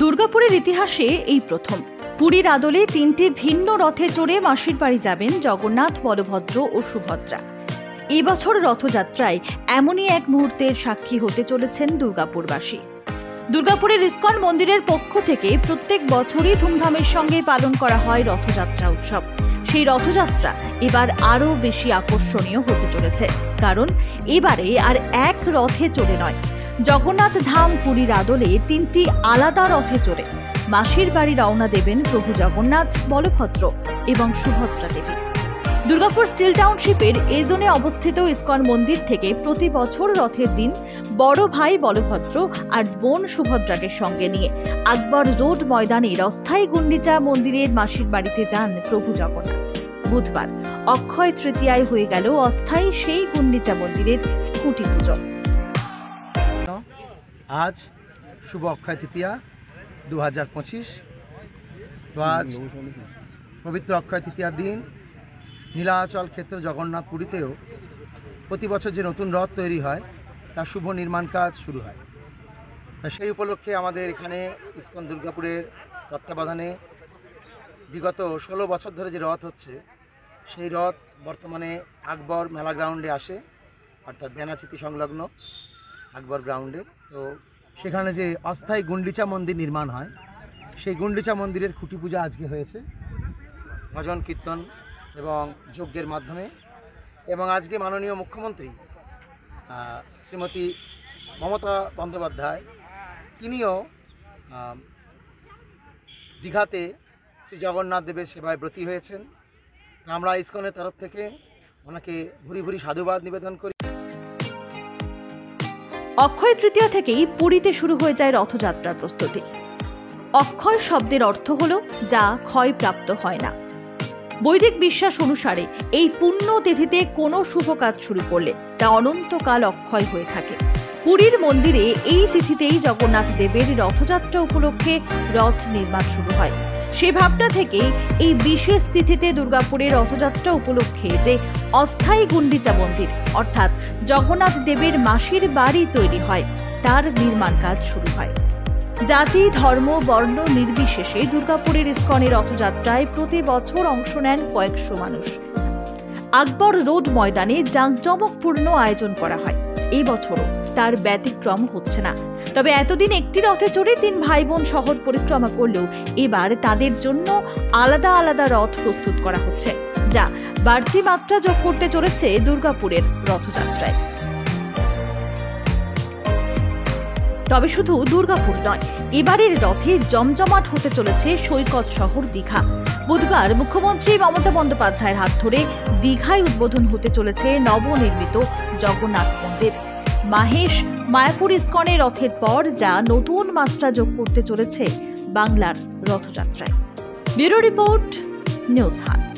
দুর্গাপুরের ইতিহাসে এই প্রথম পুরীর আদলে তিনটি ভিন্ন রথে চড়ে মাসির বাড়ি যাবেন জগন্নাথ, বলভদ্র ও সুভদ্রা। এবছর রথযাত্রায় এমনই এক মুহূর্তের সাক্ষী হতে চলেছেন দুর্গাপুরবাসী। দুর্গাপুরের ইস্কন মন্দিরের পক্ষ থেকে প্রত্যেক বছরই ধুমধামের সঙ্গে পালন করা হয় রথযাত্রা উৎসব। সেই রথযাত্রা এবার আরও বেশি আকর্ষণীয় হতে চলেছে, কারণ এবারে আর এক রথে চড়ে নয়, জগন্নাথ ধাম পুরীর আদলে তিনটি আলাদা রথে চড়ে মাসির বাড়ি রওনা দেবেন প্রভু জগন্নাথ, বলভদ্র এবং সুভদ্রা দেবী। দুর্গাপুর স্টিল টাউনশিপের এই জোনে অবস্থিত ইস্কন মন্দির থেকে প্রতি বছর রথের দিন বড় ভাই বলভদ্র আর বোন সুভদ্রাকে সঙ্গে নিয়ে আকবর রোড ময়দানের অস্থায়ী গুন্ডিচা মন্দিরের মাসির বাড়িতে যান প্রভু জগন্নাথ। বুধবার অক্ষয় তৃতীয়ায় হয়ে গেল অস্থায়ী সেই গুন্ডিচা মন্দিরের খুঁটি পুজো। আজ শুভ অক্ষয় তৃতীয়া 2025। তো আজ পবিত্র অক্ষয় তৃতীয়ার দিন নীলাচল ক্ষেত্র জগন্নাথ পুরীতেও প্রতি বছর যে নতুন রথ তৈরি হয় তার শুভ নির্মাণ কাজ শুরু হয়। সেই উপলক্ষে আমাদের এখানে ইস্কন দুর্গাপুরের তত্ত্বাবধানে বিগত 16 বছর ধরে যে রথ হচ্ছে, সেই রথ বর্তমানে আকবর মেলা গ্রাউন্ডে আসে, অর্থাৎ বেনাচিতি সংলগ্ন আকবর গ্রাউন্ডে। তো সেখানে যে অস্থায়ী গুন্ডিচা মন্দির নির্মাণ হয়, সেই গুন্ডিচা মন্দিরের খুঁটি পূজা আজকে হয়েছে ভজন কীর্তন এবং যজ্ঞের মাধ্যমে। এবং আজকে মাননীয় মুখ্যমন্ত্রী শ্রীমতী মমতা বন্দ্যোপাধ্যায় তিনিও দীঘাতে শ্রী জগন্নাথ দেবের সেবায় ব্রতী হয়েছেন। আমরা ইস্কনের তরফ থেকে ওনাকে ভুরি ভুরি সাধুবাদ নিবেদন করি। অক্ষয় তৃতীয়া থেকেই পুরীতে শুরু হয়ে যায় রথযাত্রার প্রস্তুতি। অক্ষয় শব্দের অর্থ হল যা ক্ষয়প্রাপ্ত হয় না। বৈদিক বিশ্বাস অনুসারে এই পুণ্য তিথিতে কোনো শুভ কাজ শুরু করলে তা অনন্তকাল অক্ষয় হয়ে থাকে। পুরীর মন্দিরে এই তিথিতেই জগন্নাথ দেবের রথযাত্রা উপলক্ষে রথ নির্মাণ শুরু হয়। সেই ভাবনা থেকেই এই বিশেষ তিথিতে দুর্গাপুরের রথযাত্রা উপলক্ষে যে অস্থায়ী গুন্ডিচা মন্দির অর্থাৎ জগন্নাথ দেবের মাসির বাড়ি তৈরি হয়, তার নির্মাণ কাজ শুরু হয়। জাতি, ধর্ম, বর্ণ নির্বিশেষে দুর্গাপুরের ইস্কনের রথযাত্রায় প্রতি বছর অংশ নেন কয়েকশো মানুষ। আকবর রোড ময়দানে জাঁকজমকপূর্ণ আয়োজন করা হয়। এই বছরও তার ব্যতিক্রম হচ্ছে না। তবে এতদিন একটি রথে চড়ে 3 ভাই বোন শহর পরিক্রমা করলেও এবার তাদের জন্য আলাদা আলাদা রথ প্রস্তুত করা হচ্ছে, যা বাড়তি মাত্রা যোগ করতে চলেছে দুর্গাপুরের রথযাত্রায়। তবে শুধু দুর্গাপুর নয়, এবারের রথে জমজমাট হতে চলেছে সৈকত শহর দীঘা। বুধবার মুখ্যমন্ত্রী মমতা বন্দ্যোপাধ্যায়ের হাত ধরে দীঘায় উদ্বোধন হতে চলেছে নবনির্মিত জগন্নাথ মন্দির। মাহেশ মায়াপুর ইস্কনের রথের পর যা নতুন মাত্রা যোগ করতে চলেছে বাংলার রথযাত্রায়। Bureau report, news hunt.